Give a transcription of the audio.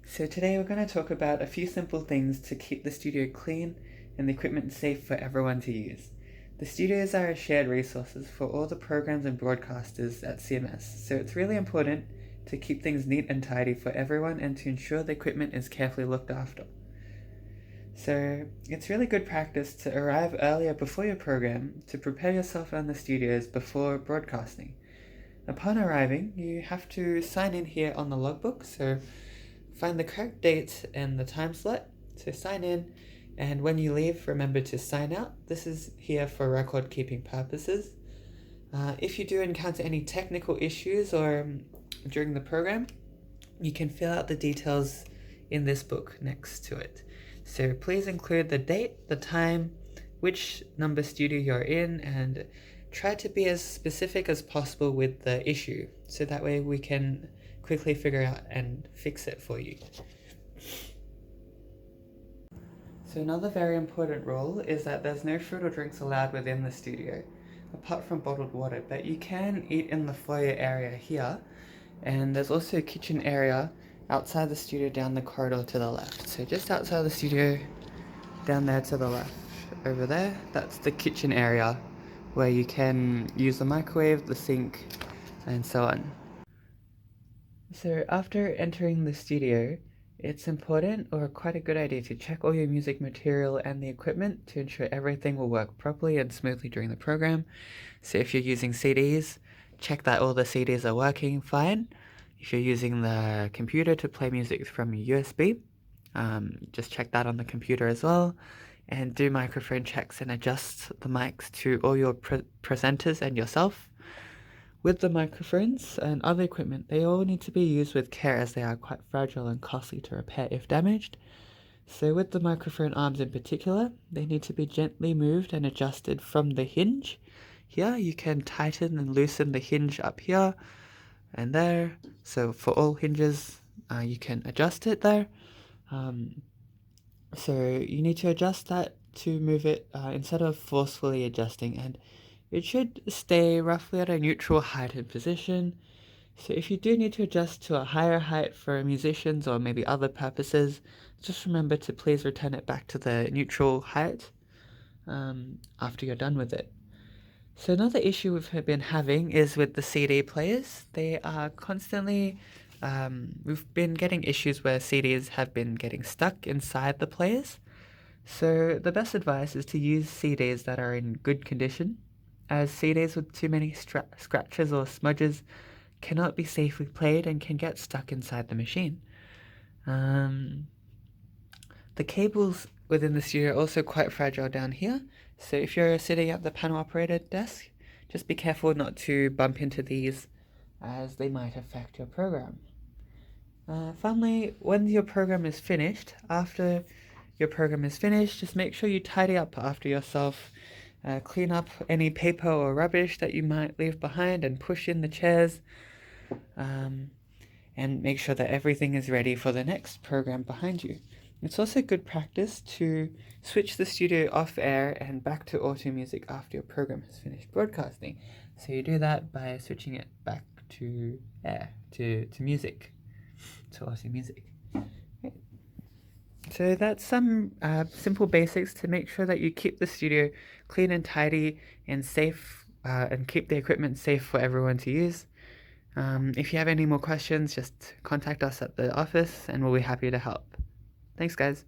So today we're going to talk about a few simple things to keep the studio clean and the equipment safe for everyone to use. The studios are shared resources for all the programs and broadcasters at CMS, so it's really important to keep things neat and tidy for everyone and to ensure the equipment is carefully looked after. So it's really good practice to arrive earlier before your program to prepare yourself on the studios before broadcasting. Upon arriving, you have to sign in here on the logbook, so find the correct date and the time slot to sign in, and when you leave, remember to sign out. This is here for record keeping purposes. If you do encounter any technical issues or during the program, you can fill out the details in this book next to it. So please include the date, the time, which number studio you're in, and try to be as specific as possible with the issue, so that way we can quickly figure out and fix it for you. So another very important rule is that there's no food or drinks allowed within the studio, apart from bottled water, but you can eat in the foyer area here, and there's also a kitchen area outside the studio down the corridor to the left. So just outside the studio, down there to the left, over there, that's the kitchen area where you can use the microwave, the sink, and so on. So after entering the studio, it's important or quite a good idea to check all your music material and the equipment to ensure everything will work properly and smoothly during the program. So if you're using CDs, check that all the CDs are working fine. If you're using the computer to play music from your USB, just check that on the computer as well. And do microphone checks and adjust the mics to all your presenters and yourself. With the microphones and other equipment, they all need to be used with care as they are quite fragile and costly to repair if damaged. So with the microphone arms in particular, they need to be gently moved and adjusted from the hinge. Here you can tighten and loosen the hinge up here and there. So for all hinges, you can adjust it there. So you need to adjust that to move it instead of forcefully adjusting, and it should stay roughly at a neutral height and position. So if you do need to adjust to a higher height for musicians or maybe other purposes, just remember to please return it back to the neutral height after you're done with it. So another issue we've been having is with the CD players. They are constantly, we've been getting issues where CDs have been getting stuck inside the players. So the best advice is to use CDs that are in good condition, as CDs with too many scratches or smudges cannot be safely played and can get stuck inside the machine. The cables within the studio are also quite fragile down here, so if you're sitting at the panel operator desk, just be careful not to bump into these, as they might affect your program. Finally, when your program is finished, just make sure you tidy up after yourself. Clean up any paper or rubbish that you might leave behind and push in the chairs, and make sure that everything is ready for the next program behind you. It's also good practice to switch the studio off air and back to auto music after your program has finished broadcasting. So you do that by switching it back to air, to music, to auto music. Okay. So that's some simple basics to make sure that you keep the studio clean and tidy and safe, and keep the equipment safe for everyone to use. If you have any more questions, just contact us at the office and we'll be happy to help. Thanks, guys.